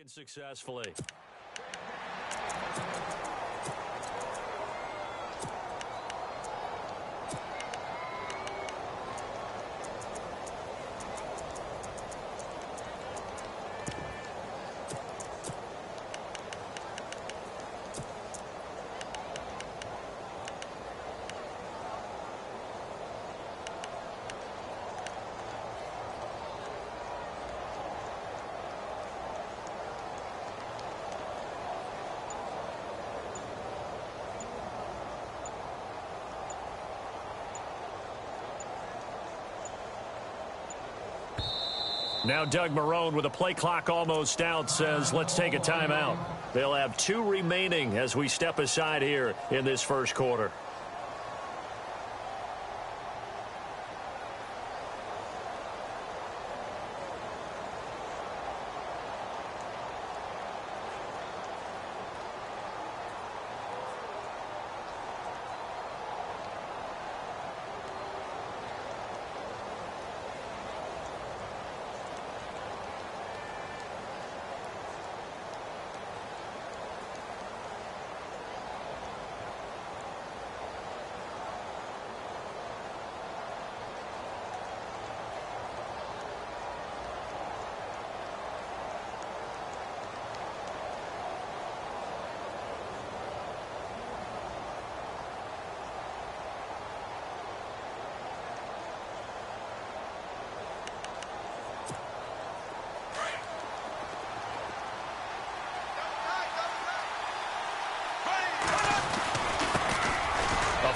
Successfully. Now Doug Marrone, with a play clock almost out, says let's take a timeout. They'll have 2 remaining as we step aside here in this first quarter.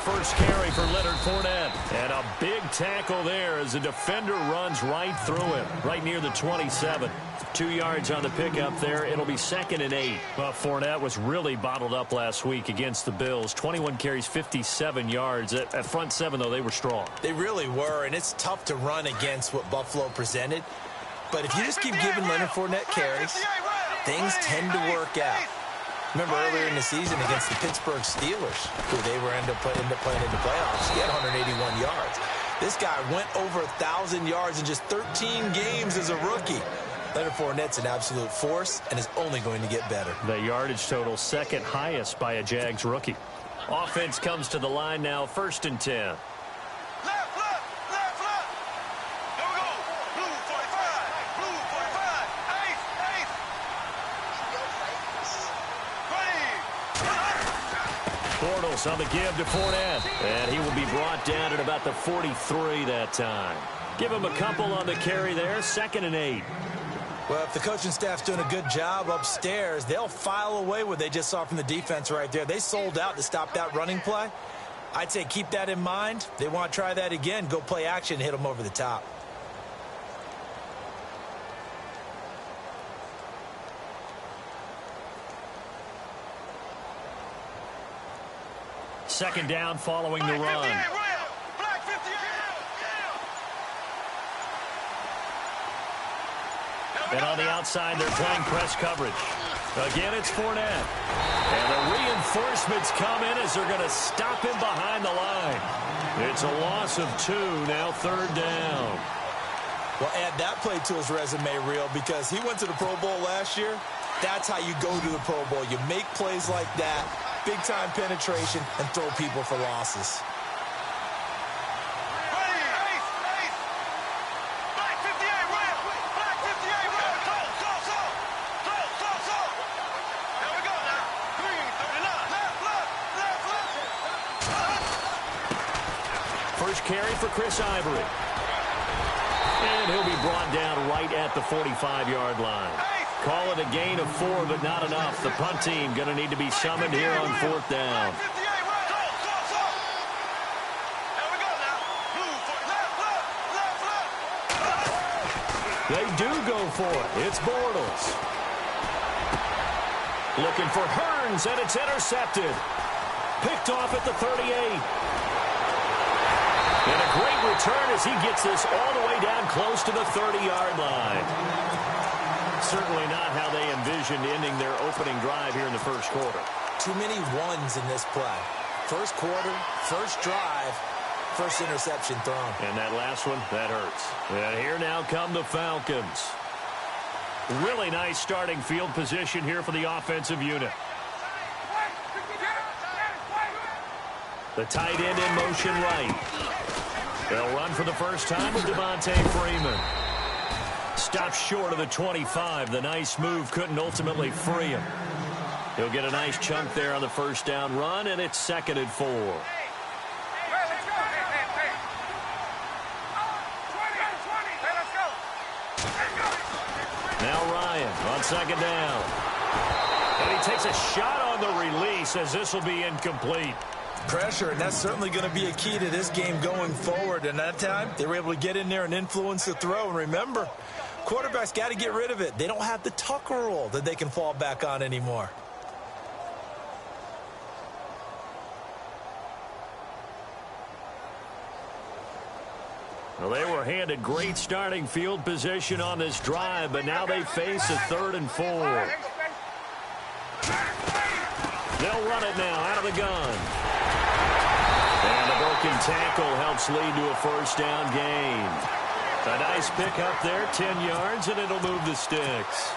First carry for Leonard Fournette. And a big tackle there as the defender runs right through him, right near the 27. 2 yards on the pickup there. It'll be 2nd and 8. Well, Fournette was really bottled up last week against the Bills. 21 carries, 57 yards. At front 7, though, they were strong. They really were, and it's tough to run against what Buffalo presented. But if you just keep giving Leonard Fournette carries, things tend to work out. Remember earlier in the season against the Pittsburgh Steelers, who they were end up playing in the playoffs. He had 181 yards. This guy went over 1,000 yards in just 13 games as a rookie. Leonard Fournette's an absolute force and is only going to get better. The yardage total 2nd highest by a Jags rookie. Offense comes to the line now, 1st and 10. On the give to Fournette, and he will be brought down at about the 43 that time. Give him a couple on the carry there, 2nd and 8. Well, if the coaching staff's doing a good job upstairs, they'll file away what they just saw from the defense right there. They sold out to stop that running play. I'd say keep that in mind. They want to try that again, go play action, hit them over the top. Second down following the run. And on the outside, they're playing press coverage. Again, it's Fournette. And the reinforcements come in as they're going to stop him behind the line. It's a loss of 2, now 3rd down. Well, add that play to his resume reel because he went to the Pro Bowl last year. That's how you go to the Pro Bowl. You make plays like that, big-time penetration, and throw people for losses. First carry for Chris Ivory. And he'll be brought down right at the 45-yard line. Call it a gain of 4, but not enough. The punt team going to need to be summoned here on 4th down. They do go for it. It's Bortles. Looking for Hearns, and it's intercepted. Picked off at the 38. And a great return as he gets this all the way down close to the 30-yard line. Certainly not how they envisioned ending their opening drive here in the first quarter. Too many ones in this play. First quarter, first drive, first interception thrown. And that last one, that hurts. And here now come the Falcons. Really nice starting field position here for the offensive unit. The tight end in motion right. They'll run for the first time with Devontae Freeman. Stops short of the 25. The nice move couldn't ultimately free him. He'll get a nice chunk there on the first down run, and it's 2nd and 4. Now Ryan on 2nd down. And he takes a shot on the release as this will be incomplete. Pressure, and that's certainly going to be a key to this game going forward. And that time, they were able to get in there and influence the throw. And remember, quarterbacks got to get rid of it. They don't have the Tucker rule that they can fall back on anymore. Well, they were handed great starting field position on this drive, but now they face a 3rd and 4. They'll run it now out of the gun. And the broken tackle helps lead to a first down gain. A nice pick up there, 10 yards, and it'll move the sticks.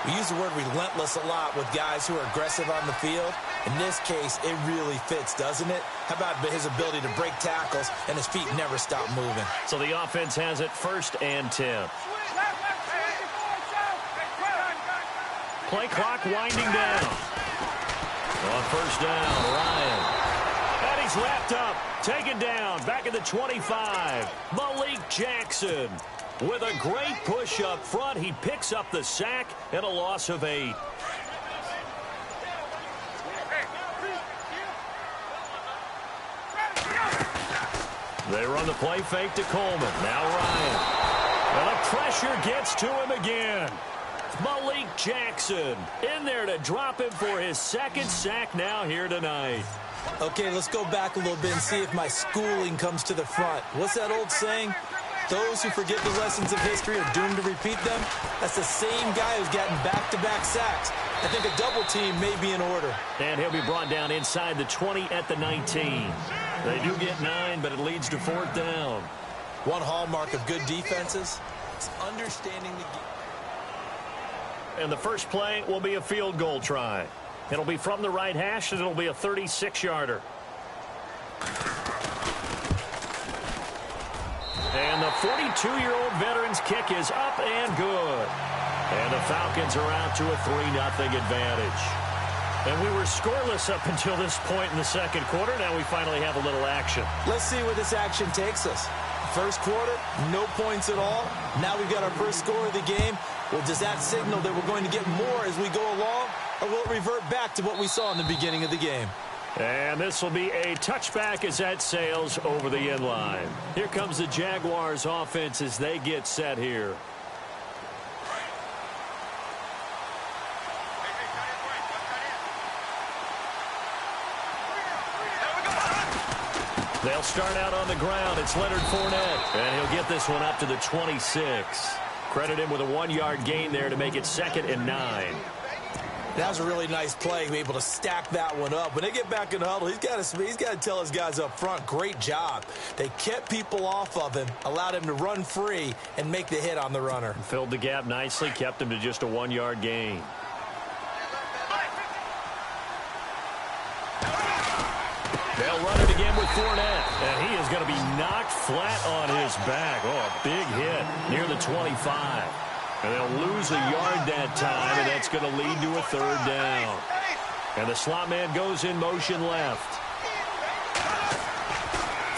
We use the word relentless a lot with guys who are aggressive on the field. In this case, it really fits, doesn't it? How about his ability to break tackles and his feet never stop moving? So the offense has it 1st and 10. Play clock winding down. On first down, Ryan. And he's wrapped up, taken down, back at the 25. Malik Jackson. With a great push up front, he picks up the sack and a loss of 8. They run the play fake to Coleman. Now Ryan. And the pressure gets to him again. Malik Jackson in there to drop him for his 2nd sack now here tonight. Okay, let's go back a little bit and see if my schooling comes to the front. What's that old saying? Those who forget the lessons of history are doomed to repeat them. That's the same guy who's gotten back-to-back sacks. I think a double team may be in order. And he'll be brought down inside the 20 at the 19. They do get 9, but it leads to 4th down. One hallmark of good defenses is understanding the game. And the first play will be a field goal try. It'll be from the right hash, and it'll be a 36-yarder. And the 42-year-old veteran's kick is up and good. And the Falcons are out to a 3-0 advantage. And we were scoreless up until this point in the 2nd quarter. Now we finally have a little action. Let's see where this action takes us. First quarter, no points at all. Now we've got our first score of the game. Well, does that signal that we're going to get more as we go along? Or will it revert back to what we saw in the beginning of the game? And this will be a touchback as that sails over the end line. Here comes the Jaguars offense as they get set here. They'll start out on the ground. It's Leonard Fournette, and he'll get this one up to the 26. Credit him with a 1-yard gain there to make it 2nd and 9. That was a really nice play, able to stack that one up. When they get back in the huddle, he's got to tell his guys up front, great job. They kept people off of him, allowed him to run free and make the hit on the runner. Filled the gap nicely, kept him to just a 1-yard gain. They'll run it again with Fournette, and he is going to be knocked flat on his back. Oh, a big hit near the 25. And they'll lose a yard that time, and that's going to lead to a 3rd down. And the slot man goes in motion left.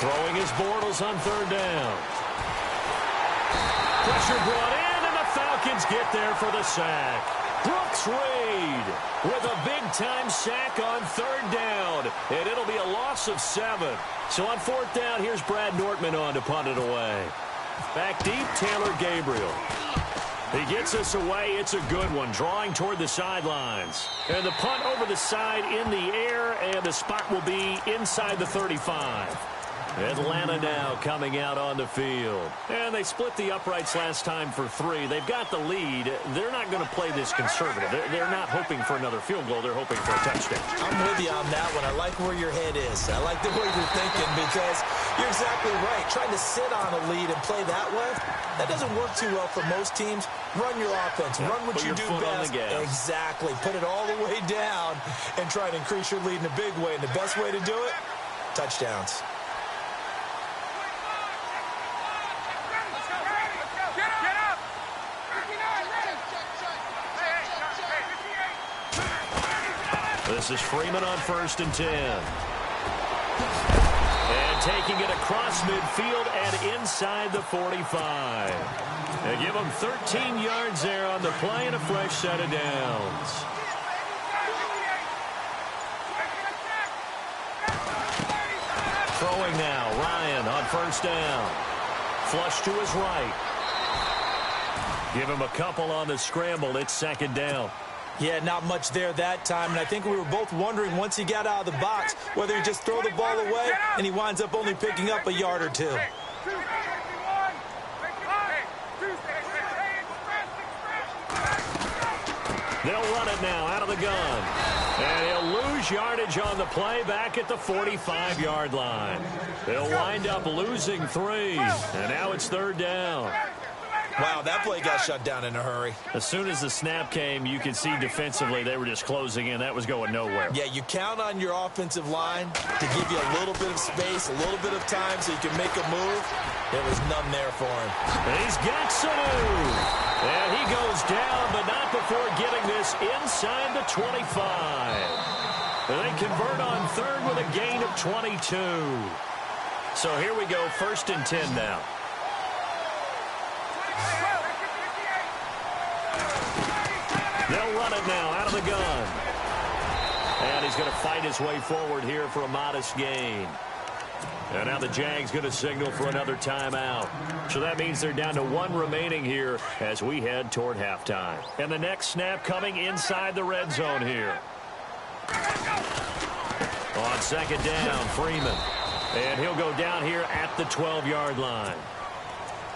Throwing his Bortles on 3rd down. Pressure brought in, and the Falcons get there for the sack. Brooks Reed with a big-time sack on 3rd down, and it'll be a loss of 7. So on 4th down, here's Brad Nortman on to punt it away. Back deep, Taylor Gabriel. He gets us away. It's a good one, drawing toward the sidelines. And the punt over the side in the air, and the spot will be inside the 35. Atlanta now coming out on the field. And they split the uprights last time for 3. They've got the lead. They're not going to play this conservative. They're not hoping for another field goal. They're hoping for a touchdown. I'm with you on that one. I like where your head is. I like the way you're thinking because You're exactly right. Trying to sit on a lead and play that way, that doesn't work too well for most teams. Run your offense. Run what you do best. Exactly. Put it all the way down and try to increase your lead in a big way. And the best way to do it, touchdowns. This is Freeman on 1st and 10. And taking it across midfield and inside the 45. They give him 13 yards there on the play and a fresh set of downs. Throwing now, Ryan on 1st down. Flush to his right. Give him a couple on the scramble. It's 2nd down. Yeah, not much there that time, and I think we were both wondering once he got out of the box whether he just throw the ball away, and he winds up only picking up a yard or two. They'll run it now out of the gun. And he'll lose yardage on the play back at the 45-yard line. They'll wind up losing 3, and now it's 3rd down. Wow, that play got shut down in a hurry. As soon as the snap came, you could see defensively they were just closing in. That was going nowhere. Yeah, you count on your offensive line to give you a little bit of space, a little bit of time so you can make a move. There was none there for him. And he's got Sanu. And he goes down, but not before getting this inside the 25. And they convert on 3rd with a gain of 22. So here we go, 1st and 10 now. They'll run it now out of the gun. And he's going to fight his way forward here for a modest gain. And now the Jags going to signal for another timeout. So that means they're down to 1 remaining here as we head toward halftime. And the next snap coming inside the red zone here. On 2nd down, Freeman. And he'll go down here at the 12-yard line.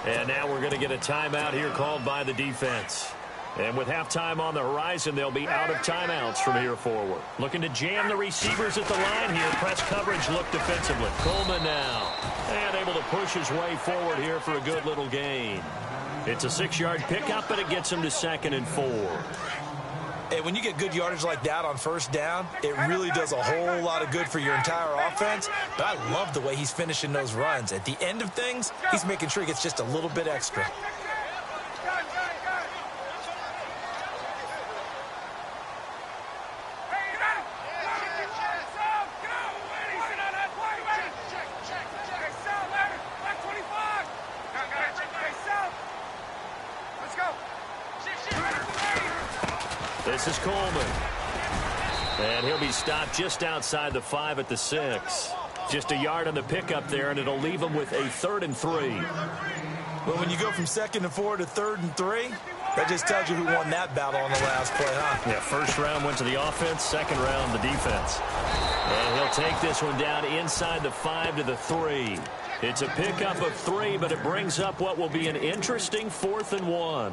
And now we're going to get a timeout here called by the defense. And with halftime on the horizon, they'll be out of timeouts from here forward. Looking to jam the receivers at the line here. Press coverage look defensively. Coleman now. And able to push his way forward here for a good little gain. It's a 6-yard pickup, but it gets him to 2nd and 4. Hey, when you get good yardage like that on 1st down, it really does a whole lot of good for your entire offense. But I love the way he's finishing those runs. At the end of things, he's making sure he gets just a little bit extra. This is Coleman. And he'll be stopped just outside the 5 at the 6. Just a yard on the pickup there, and it'll leave him with a 3rd and 3. Well, when you go from 2nd and 4 to 3rd and 3, that just tells you who won that battle on the last play, huh? Yeah, 1st round went to the offense, 2nd round the defense. And he'll take this one down inside the 5 to the 3. It's a pickup of 3, but it brings up what will be an interesting 4th and 1.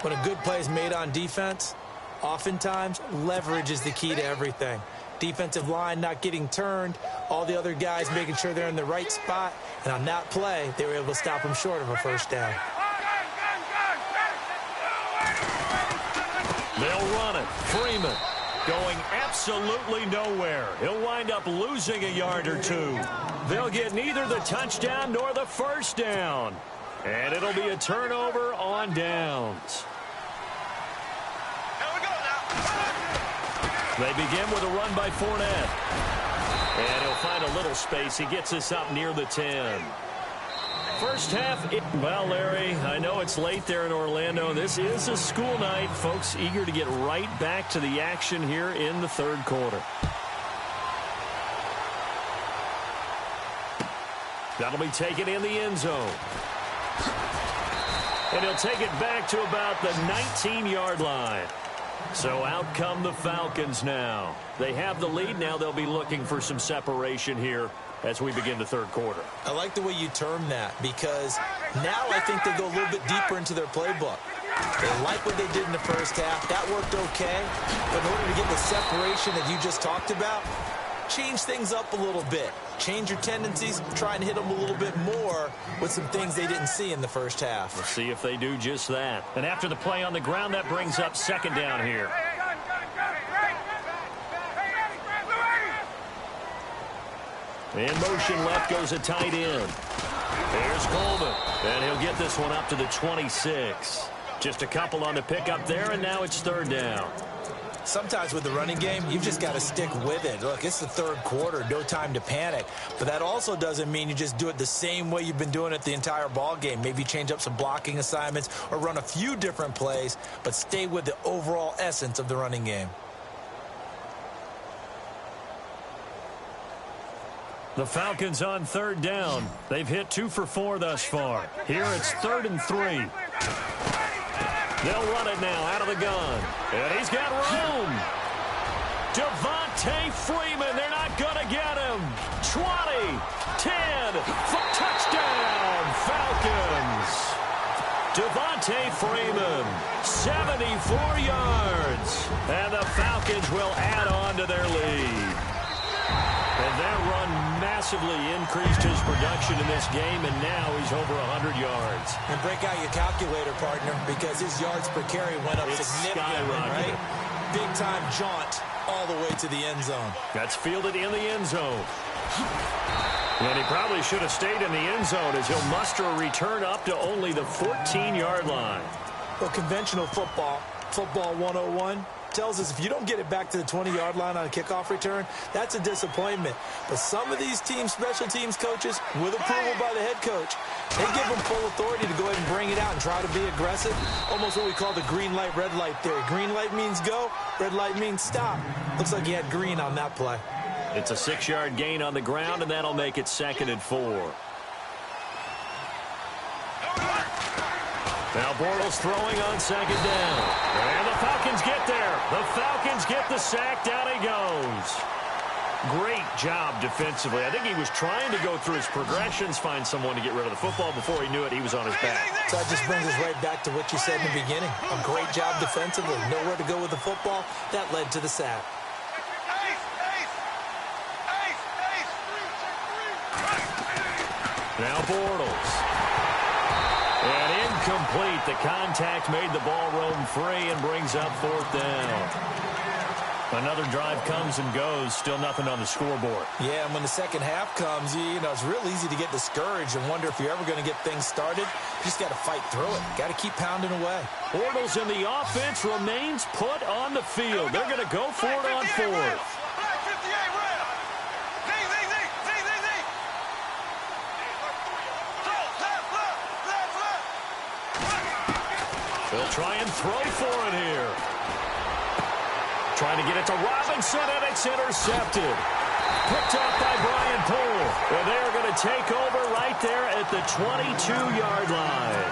When a good play is made on defense, oftentimes leverage is the key to everything. Defensive line not getting turned, all the other guys making sure they're in the right spot, and on that play, they were able to stop him short of a 1st down. They'll run it. Freeman going absolutely nowhere. He'll wind up losing a yard or 2. They'll get neither the touchdown nor the 1st down. And it'll be a turnover on downs. They begin with a run by Fournette. And he'll find a little space. He gets us up near the 10. First half, well, Larry, I know it's late there in Orlando. This is a school night. Folks eager to get right back to the action here in the 3rd quarter. That'll be taken in the end zone. And he'll take it back to about the 19-yard line. So out come the Falcons now. They have the lead. Now they'll be looking for some separation here as we begin the 3rd quarter. I like the way you term that, because now I think they go a little bit deeper into their playbook. They like what they did in the 1st half. That worked okay. But in order to get the separation that you just talked about, change things up a little bit. Change your tendencies, try and hit them a little bit more with some things they didn't see in the first half. We'll see if they do just that. And after the play on the ground, that brings up second down here. In motion left goes a tight end. There's Coleman. And he'll get this one up to the 26. Just a couple on the pickup there, and now it's third down. Sometimes with the running game, you've just got to stick with it. Look, it's the third quarter, no time to panic. But that also doesn't mean you just do it the same way you've been doing it the entire ball game. Maybe change up some blocking assignments or run a few different plays, but stay with the overall essence of the running game. The Falcons on third down. They've hit 2 for 4 thus far. Here it's 3rd and 3. They'll run it now out of the gun. And he's got room. Devontae Freeman. They're not going to get him. 20, 10, touchdown, Falcons. Devontae Freeman, 74 yards. And the Falcons will add on to their lead. And that run massively increased his production in this game, and now he's over 100 yards. And break out your calculator, partner, because his yards per carry went up significantly, right? Big-time jaunt all the way to the end zone. That's fielded in the end zone. And he probably should have stayed in the end zone as he'll muster a return up to only the 14-yard line. Well, conventional football 101, tells us if you don't get it back to the 20-yard line on a kickoff return, that's a disappointment. But some of these special teams coaches, with approval by the head coach, they give them full authority to go ahead and bring it out and try to be aggressive. Almost what we call the green light, red light theory. Green light means go, red light means stop. Looks like he had green on that play. It's a 6-yard gain on the ground, and that'll make it 2nd and 4. Now Bortles throwing on 2nd down. And the Falcons get there. The Falcons get the sack. Down he goes. Great job defensively. I think he was trying to go through his progressions, find someone to get rid of the football. Before he knew it, he was on his back. So that just brings us right back to what you said in the beginning. A great job defensively. Nowhere to go with the football. That led to the sack. Now Bortles. And incomplete. The contact made the ball roam free and brings up 4th down. Another drive comes and goes. Still nothing on the scoreboard. Yeah, and when the second half comes, you know, it's real easy to get discouraged and wonder if you're ever going to get things started. You just got to fight through it. Got to keep pounding away. Bortles in the offense remains put on the field. They're going to go for it on 4th. They'll try and throw for it here. Trying to get it to Robinson, and it's intercepted. Picked up by Brian Poole. And they're going to take over right there at the 22-yard line.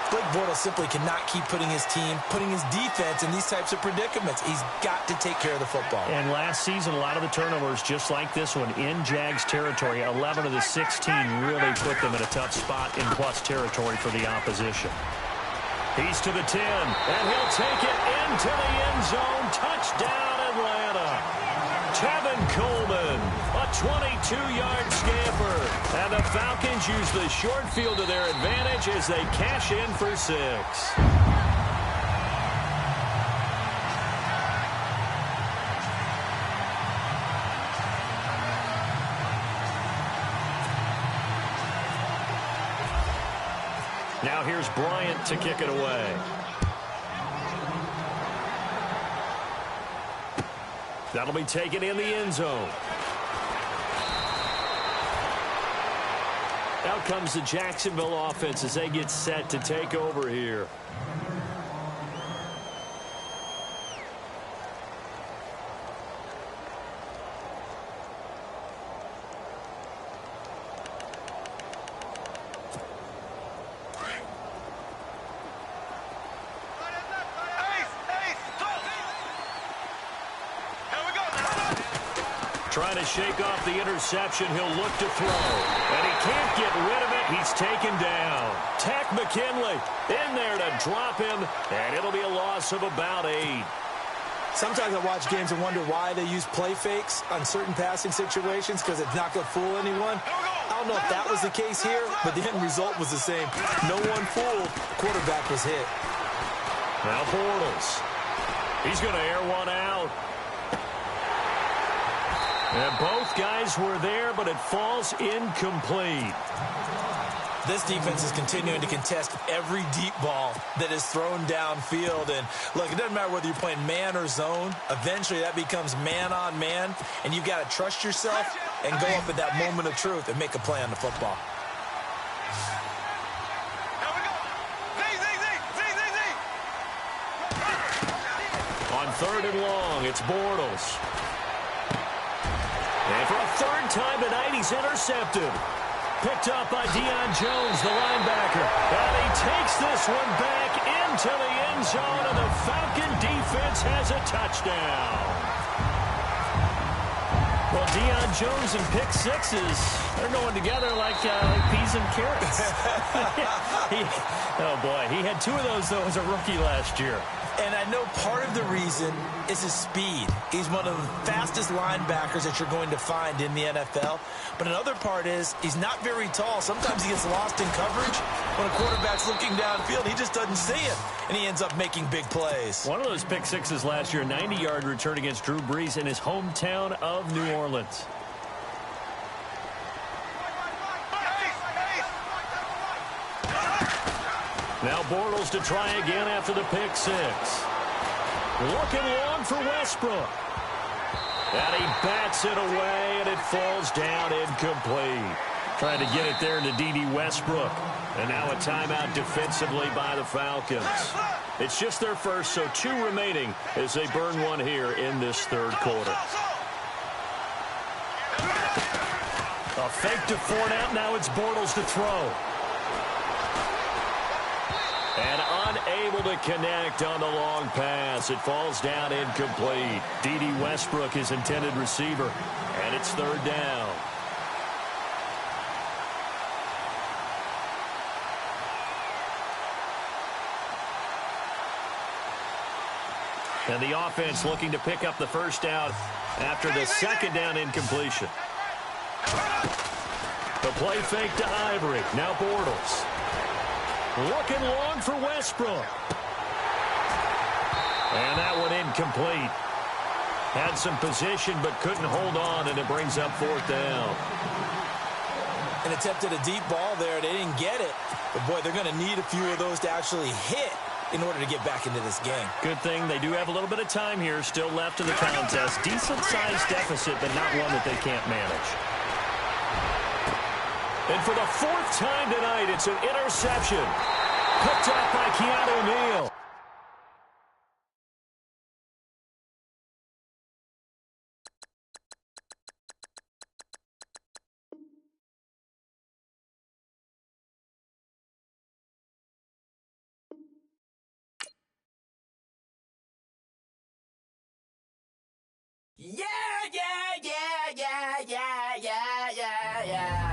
Blake Bortles simply cannot keep putting his defense in these types of predicaments. He's got to take care of the football. And last season, a lot of the turnovers, just like this one, in Jags territory, 11 of the 16 really put them in a tough spot in plus territory for the opposition. He's to the 10, and he'll take it into the end zone. Touchdown, Atlanta. Tevin Coleman, a 22-yard scamper. And the Falcons use the short field to their advantage as they cash in for 6. Now here's Bryant to kick it away. That'll be taken in the end zone. Out comes the Jacksonville offense as they get set to take over here. Trying to shake off the interception. He'll look to throw. And he can't get rid of it. He's taken down. Tack McKinley in there to drop him. And it'll be a loss of about 8. Sometimes I watch games and wonder why they use play fakes on certain passing situations because it's not going to fool anyone. I don't know if that was the case here, but the end result was the same. No one fooled. Quarterback was hit. Now Bortles. He's going to air one out. And both guys were there, but it falls incomplete. This defense is continuing to contest every deep ball that is thrown downfield. And, look, it doesn't matter whether you're playing man or zone. Eventually, that becomes man-on-man, and you've got to trust yourself and go up at that moment of truth and make a play on the football. On 3rd and long, it's Bortles. And for a 3rd time tonight, he's intercepted. Picked up by Deion Jones, the linebacker. And he takes this one back into the end zone, and the Falcon defense has a touchdown. Well, Deion Jones and pick sixes, they're going together like peas and carrots. Oh, boy, he had 2 of those, though, as a rookie last year. And I know part of the reason is his speed. He's one of the fastest linebackers that you're going to find in the NFL. But another part is he's not very tall. Sometimes he gets lost in coverage. When a quarterback's looking downfield, he just doesn't see it, and he ends up making big plays. One of those pick sixes last year, 90-yard return against Drew Brees in his hometown of New Orleans. Now Bortles to try again after the pick six. Looking long for Westbrook. And he bats it away, and it falls down incomplete. Trying to get it there to D.D. Westbrook. And now a timeout defensively by the Falcons. It's just their first, so 2 remaining as they burn one here in this 3rd quarter. A fake to Fournette. Now it's Bortles to throw. And unable to connect on the long pass. It falls down incomplete. D.D. Westbrook, his intended receiver. And it's 3rd down. And the offense looking to pick up the first down after the 2nd down incompletion. The play fake to Ivory. Now Bortles. Looking long for Westbrook. And that one incomplete. Had some position but couldn't hold on, and it brings up 4th down. An attempt at a deep ball there. They didn't get it. But, boy, they're going to need a few of those to actually hit in order to get back into this game. Good thing they do have a little bit of time here still left in the contest. Decent-sized deficit, but not one that they can't manage. And for the 4th time tonight, it's an interception. Picked up by Keanu Neal. Yeah, yeah, yeah, yeah, yeah, yeah, yeah, yeah.